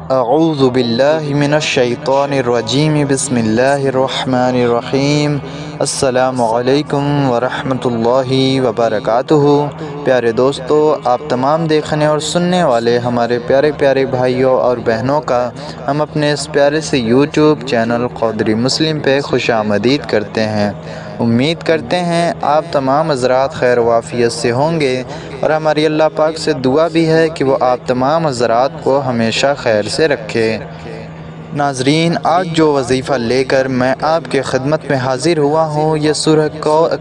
اعوذ باللہ من الشیطان الرجیم بسم اللہ الرحمن الرحیم السلام علیکم ورحمۃ اللہ وبرکاتہ۔ پیارے دوستو، آپ تمام دیکھنے اور سننے والے ہمارے پیارے پیارے بھائیوں اور بہنوں کا ہم اپنے اس پیارے سے یوٹیوب چینل قادری مسلم پہ خوش آمدید کرتے ہیں۔ امید کرتے ہیں آپ تمام حضرات خیر و عافیت سے ہوں گے، اور ہماری اللہ پاک سے دعا بھی ہے کہ وہ آپ تمام حضرات کو ہمیشہ خیر سے رکھے۔ ناظرین، آج جو وظیفہ لے کر میں آپ کے خدمت میں حاضر ہوا ہوں، یہ سورہ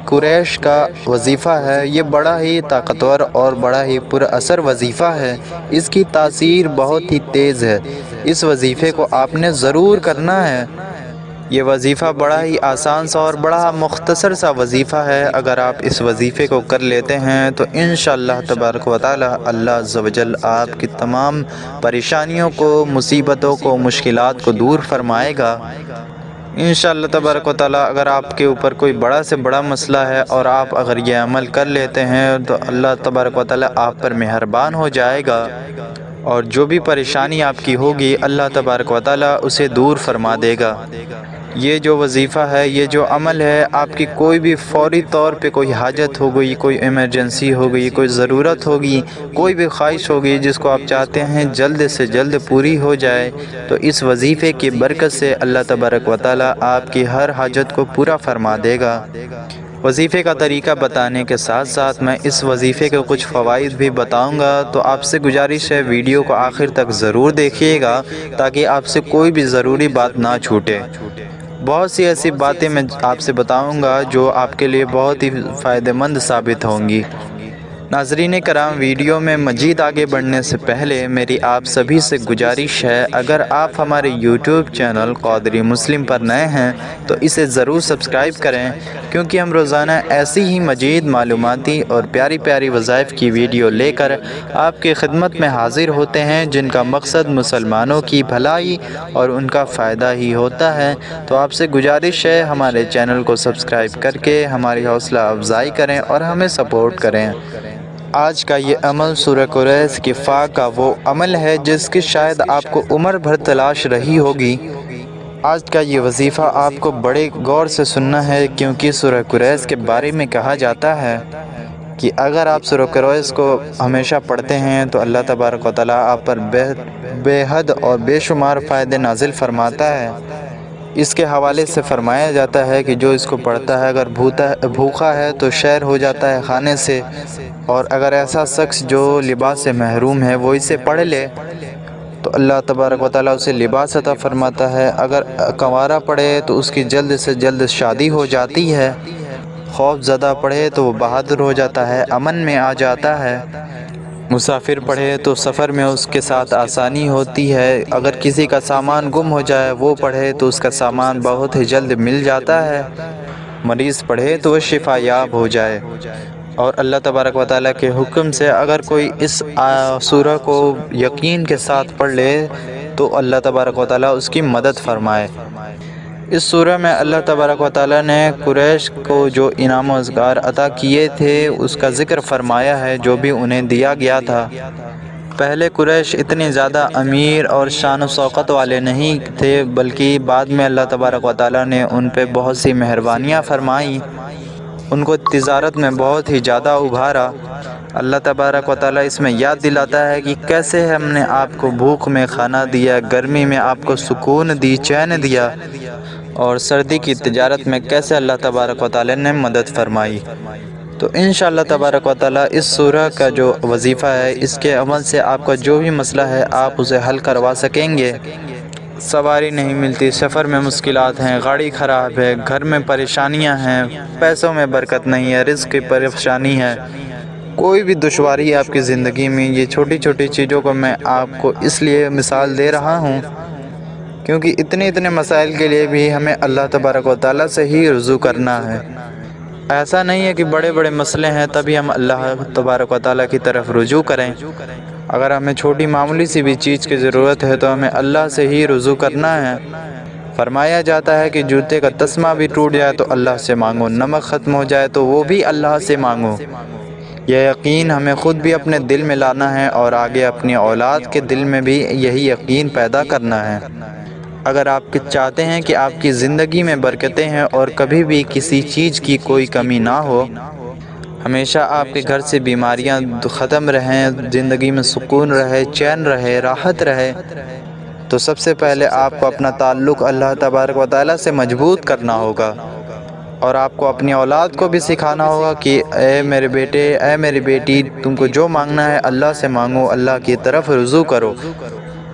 قریش کا وظیفہ ہے۔ یہ بڑا ہی طاقتور اور بڑا ہی پر اثر وظیفہ ہے۔ اس کی تاثیر بہت ہی تیز ہے۔ اس وظیفے کو آپ نے ضرور کرنا ہے۔ یہ وظیفہ بڑا ہی آسان سا اور بڑا مختصر سا وظیفہ ہے۔ اگر آپ اس وظیفے کو کر لیتے ہیں تو انشاءاللہ تبارک و تعالی اللہ عز و جل آپ کی تمام پریشانیوں کو، مصیبتوں کو، مشکلات کو دور فرمائے گا۔ انشاءاللہ تبارک و تعالی اگر آپ کے اوپر کوئی بڑا سے بڑا مسئلہ ہے اور آپ اگر یہ عمل کر لیتے ہیں تو اللہ تبارک و تعالی آپ پر مہربان ہو جائے گا، اور جو بھی پریشانی آپ کی ہوگی اللہ تبارک و تعالی اسے دور فرما دے گا۔ یہ جو وظیفہ ہے، یہ جو عمل ہے، آپ کی کوئی بھی فوری طور پہ کوئی حاجت ہو گئی، کوئی ایمرجنسی ہو گئی، کوئی ضرورت ہوگی، کوئی بھی خواہش ہوگی جس کو آپ چاہتے ہیں جلد سے جلد پوری ہو جائے، تو اس وظیفے کی برکت سے اللہ تبارک و تعالی آپ کی ہر حاجت کو پورا فرما دے گا۔ وظیفے کا طریقہ بتانے کے ساتھ ساتھ میں اس وظیفے کے کچھ فوائد بھی بتاؤں گا، تو آپ سے گزارش ہے ویڈیو کو آخر تک ضرور دیکھیے گا تاکہ آپ سے کوئی بھی ضروری بات نہ چھوٹے۔ بہت سی ایسی باتیں میں آپ سے بتاؤں گا جو آپ کے لیے بہت ہی فائدہ مند ثابت ہوں گی۔ ناظرین کرام، ویڈیو میں مزید آگے بڑھنے سے پہلے میری آپ سبھی سے گزارش ہے، اگر آپ ہمارے یوٹیوب چینل قادری مسلم پر نئے ہیں تو اسے ضرور سبسکرائب کریں، کیونکہ ہم روزانہ ایسی ہی مزید معلوماتی اور پیاری پیاری وظائف کی ویڈیو لے کر آپ کی خدمت میں حاضر ہوتے ہیں، جن کا مقصد مسلمانوں کی بھلائی اور ان کا فائدہ ہی ہوتا ہے۔ تو آپ سے گزارش ہے ہمارے چینل کو سبسکرائب کر کے ہماری حوصلہ افزائی کریں اور ہمیں سپورٹ کریں۔ آج کا یہ عمل سورہ قریش کی فا کا وہ عمل ہے جس کی شاید آپ کو عمر بھر تلاش رہی ہوگی۔ آج کا یہ وظیفہ آپ کو بڑے غور سے سننا ہے، کیونکہ سورہ قریش کے بارے میں کہا جاتا ہے کہ اگر آپ سورہ قریش کو ہمیشہ پڑھتے ہیں تو اللہ تبارک و تعالیٰ آپ پر بے حد اور بے شمار فائدے نازل فرماتا ہے۔ اس کے حوالے سے فرمایا جاتا ہے کہ جو اس کو پڑھتا ہے اگر بھوکا ہے تو شیر ہو جاتا ہے کھانے سے، اور اگر ایسا شخص جو لباس سے محروم ہے وہ اسے پڑھ لے تو اللہ تبارک و تعالیٰ اسے لباس عطا فرماتا ہے۔ اگر کنوارا پڑھے تو اس کی جلد سے جلد شادی ہو جاتی ہے۔ خوف زدہ پڑھے تو وہ بہادر ہو جاتا ہے، امن میں آ جاتا ہے۔ مسافر پڑھے تو سفر میں اس کے ساتھ آسانی ہوتی ہے۔ اگر کسی کا سامان گم ہو جائے وہ پڑھے تو اس کا سامان بہت ہی جلد مل جاتا ہے۔ مریض پڑھے تو وہ شفا یاب ہو جائے، اور اللہ تبارک و تعالیٰ کے حکم سے اگر کوئی اس سورہ کو یقین کے ساتھ پڑھ لے تو اللہ تبارک و تعالیٰ اس کی مدد فرمائے۔ اس سورہ میں اللہ تبارک و تعالیٰ نے قریش کو جو انعام و اذکار عطا کیے تھے اس کا ذکر فرمایا ہے، جو بھی انہیں دیا گیا تھا۔ پہلے قریش اتنے زیادہ امیر اور شان و شوکت والے نہیں تھے، بلکہ بعد میں اللہ تبارک و تعالیٰ نے ان پہ بہت سی مہربانیاں فرمائیں، ان کو تجارت میں بہت ہی زیادہ ابھارا۔ اللہ تبارک و تعالیٰ اس میں یاد دلاتا ہے کہ کیسے ہم نے آپ کو بھوک میں کھانا دیا، گرمی میں آپ کو سکون دی، چین دیا، اور سردی کی تجارت میں کیسے اللہ تبارک و تعالیٰ نے مدد فرمائی۔ تو انشاءاللہ تبارک و تعالیٰ اس سورہ کا جو وظیفہ ہے، اس کے عمل سے آپ کا جو بھی مسئلہ ہے آپ اسے حل کروا سکیں گے۔ سواری نہیں ملتی، سفر میں مشکلات ہیں، گاڑی خراب ہے، گھر میں پریشانیاں ہیں، پیسوں میں برکت نہیں ہے، رزق کی پریشانی ہے، کوئی بھی دشواری ہے آپ کی زندگی میں، یہ چھوٹی چھوٹی چیزوں کو میں آپ کو اس لیے مثال دے رہا ہوں کیونکہ اتنے مسائل کے لیے بھی ہمیں اللہ تبارک و تعالیٰ سے ہی رجوع کرنا ہے۔ ایسا نہیں ہے کہ بڑے بڑے مسئلے ہیں تبھی ہم اللہ تبارک و تعالیٰ کی طرف رجوع کریں۔ اگر ہمیں چھوٹی معمولی سی بھی چیز کی ضرورت ہے تو ہمیں اللہ سے ہی رجوع کرنا ہے۔ فرمایا جاتا ہے کہ جوتے کا تسمہ بھی ٹوٹ جائے تو اللہ سے مانگو، نمک ختم ہو جائے تو وہ بھی اللہ سے مانگو۔ یہ یقین ہمیں خود بھی اپنے دل میں لانا ہے اور آگے اپنی اولاد کے دل میں بھی یہی یقین پیدا کرنا ہے۔ اگر آپ چاہتے ہیں کہ آپ کی زندگی میں برکتیں ہیں اور کبھی بھی کسی چیز کی کوئی کمی نہ ہو، ہمیشہ آپ کے گھر سے بیماریاں ختم رہیں، زندگی میں سکون رہے، چین رہے، راحت رہے، تو سب سے پہلے آپ کو اپنا تعلق اللہ تبارک و تعالیٰ سے مضبوط کرنا ہوگا، اور آپ کو اپنی اولاد کو بھی سکھانا ہوگا کہ اے میرے بیٹے، اے میری بیٹی، تم کو جو مانگنا ہے اللہ سے مانگو، اللہ کی طرف رجوع کرو۔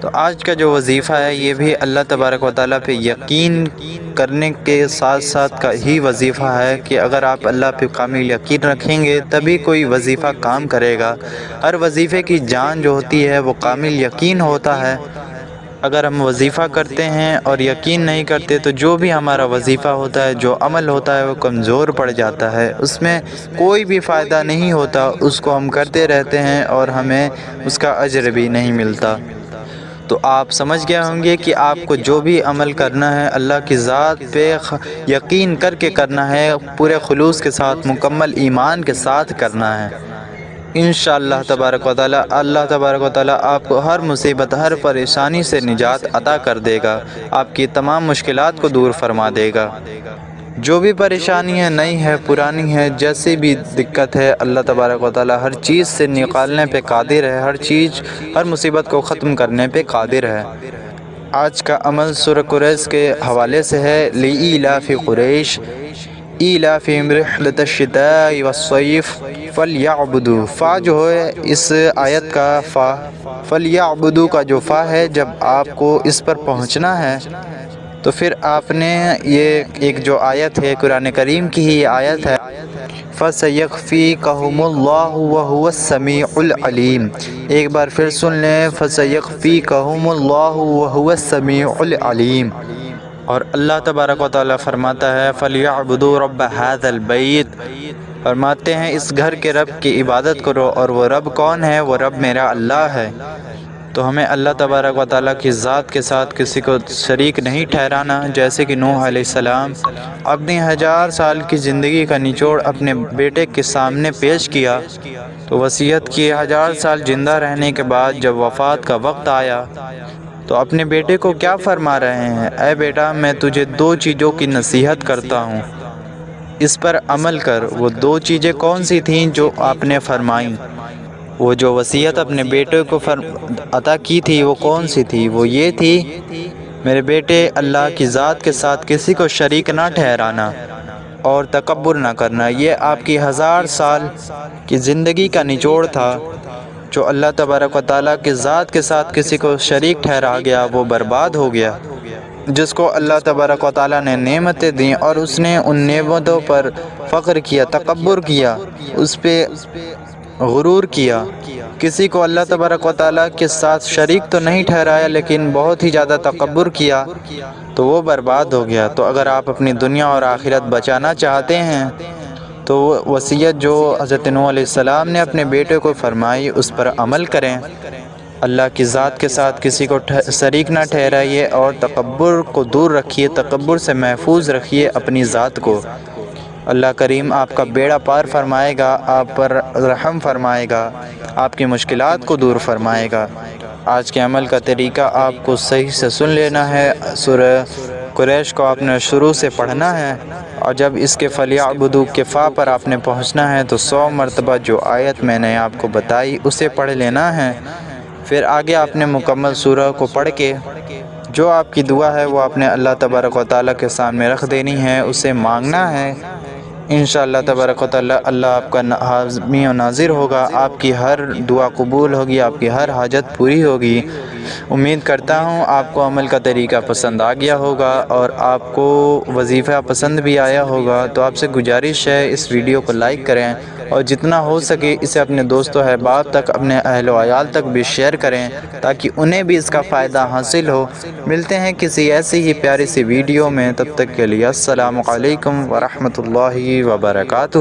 تو آج کا جو وظیفہ ہے یہ بھی اللہ تبارک و تعالیٰ پہ یقین کرنے کے ساتھ ساتھ کا ہی وظیفہ ہے کہ اگر آپ اللہ پہ کامل یقین رکھیں گے تبھی کوئی وظیفہ کام کرے گا۔ ہر وظیفے کی جان جو ہوتی ہے وہ کامل یقین ہوتا ہے۔ اگر ہم وظیفہ کرتے ہیں اور یقین نہیں کرتے تو جو بھی ہمارا وظیفہ ہوتا ہے، جو عمل ہوتا ہے، وہ کمزور پڑ جاتا ہے، اس میں کوئی بھی فائدہ نہیں ہوتا، اس کو ہم کرتے رہتے ہیں اور ہمیں اس کا اجر بھی نہیں ملتا۔ تو آپ سمجھ گئے ہوں گے کہ آپ کو جو بھی عمل کرنا ہے اللہ کی ذات پہ یقین کر کے کرنا ہے، پورے خلوص کے ساتھ، مکمل ایمان کے ساتھ کرنا ہے۔ انشاءاللہ تبارک و تعالی اللہ تبارک و تعالی آپ کو ہر مصیبت، ہر پریشانی سے نجات عطا کر دے گا، آپ کی تمام مشکلات کو دور فرما دے گا۔ جو بھی پریشانی ہے، نئی ہے، پرانی ہے، جیسی بھی دقت ہے، اللہ تبارک و تعالی ہر چیز سے نکالنے پہ قادر ہے، ہر مصیبت کو ختم کرنے پہ قادر ہے۔ آج کا عمل سورہ قریش کے حوالے سے ہے، لِإِيلَافِ قُرَيْشٍ إِيلَافِهِمْ رِحْلَةَ الشِّتَاءِ وَالصَّيْفِ فَلْيَعْبُدُوا۔ فا جو ہے اس آیت کا فا، فَلْيَعْبُدُوا کا جو فا ہے، جب آپ کو اس پر پہنچنا ہے تو پھر آپ نے یہ ایک جو آیت ہے قرآن کریم کی ہی آیت ہے، فَسَيَكْفِيكَهُمُ اللَّهُ وَهُوَ السَّمِيعُ الْعَلِيمُ۔ ایک بار پھر سن لیں، فَسَيَكْفِيكَهُمُ اللَّهُ وَهُوَ السَّمِيعُ الْعَلِيمُ۔ اور اللہ تبارک و تعالیٰ فرماتا ہے فَلْيَعْبُدُوا رَبَّ هَذَا الْبَيْتِ، فرماتے ہیں اس گھر کے رب کی عبادت کرو، اور وہ رب کون ہے؟ وہ رب میرا اللہ ہے۔ تو ہمیں اللہ تبارک و تعالیٰ کی ذات کے ساتھ کسی کو شریک نہیں ٹھہرانا، جیسے کہ نوح علیہ السلام اپنی 1000 سال کی زندگی کا نچوڑ اپنے بیٹے کے سامنے پیش کیا، تو وصیت کی 1000 سال زندہ رہنے کے بعد جب وفات کا وقت آیا تو اپنے بیٹے کو کیا فرما رہے ہیں؟ اے بیٹا، میں تجھے 2 چیزوں کی نصیحت کرتا ہوں، اس پر عمل کر۔ وہ 2 چیزیں کون سی تھیں جو آپ نے فرمائیں؟ وہ جو وصیت اپنے بیٹے کو عطا کی تھی وہ کون سی تھی؟ وہ یہ تھی، میرے بیٹے، اللہ کی ذات کے ساتھ کسی کو شریک نہ ٹھہرانا اور تکبر نہ کرنا۔ یہ آپ کی 1000 سال کی زندگی کا نچوڑ تھا۔ جو اللہ تبارک و تعالیٰ کی ذات کے ساتھ کسی کو شریک ٹھہرا گیا وہ برباد ہو گیا۔ جس کو اللہ تبارک و تعالیٰ نے نعمتیں دیں اور اس نے ان نعمتوں پر فخر کیا، تکبر کیا، اس پہ غرور کیا، کسی کو اللہ تبارک و تعالیٰ کے ساتھ شریک تو نہیں ٹھہرایا لیکن بہت ہی زیادہ تکبر کیا، تو وہ برباد ہو گیا۔ تو اگر آپ اپنی دنیا اور آخرت بچانا چاہتے ہیں تو وصیت جو حضرت نوح علیہ السلام نے اپنے بیٹے کو فرمائی اس پر عمل کریں۔ اللہ کی ذات کے ساتھ کسی کو شریک نہ ٹھہرائیے اور تکبر کو دور رکھیے، تکبر سے محفوظ رکھیے اپنی ذات کو۔ اللہ کریم آپ کا بیڑا پار فرمائے گا، آپ پر رحم فرمائے گا، آپ کی مشکلات کو دور فرمائے گا۔ آج کے عمل کا طریقہ آپ کو صحیح سے سن لینا ہے۔ سورہ قریش کو آپ نے شروع سے پڑھنا ہے، اور جب اس کے فَلْيَعْبُدُوا کے فا پر آپ نے پہنچنا ہے تو 100 مرتبہ جو آیت میں نے آپ کو بتائی اسے پڑھ لینا ہے۔ پھر آگے آپ نے مکمل سورہ کو پڑھ کے جو آپ کی دعا ہے وہ آپ نے اللہ تبارک و تعالیٰ کے سامنے رکھ دینی ہے، اسے مانگنا ہے۔ انشاءاللہ تبارک و تعالیٰ اللہ آپ کا حاضر و ناظر ہوگا، آپ کی ہر دعا قبول ہوگی، آپ کی ہر حاجت پوری ہوگی۔ امید کرتا ہوں آپ کو عمل کا طریقہ پسند آ گیا ہوگا اور آپ کو وظیفہ پسند بھی آیا ہوگا۔ تو آپ سے گزارش ہے اس ویڈیو کو لائک کریں اور جتنا ہو سکے اسے اپنے دوست و احباب تک، اپنے اہل و عیال تک بھی شیئر کریں تاکہ انہیں بھی اس کا فائدہ حاصل ہو۔ ملتے ہیں کسی ایسی ہی پیاری سی ویڈیو میں، تب تک کے لیے السلام علیکم ورحمۃ اللہ وبرکاتہ۔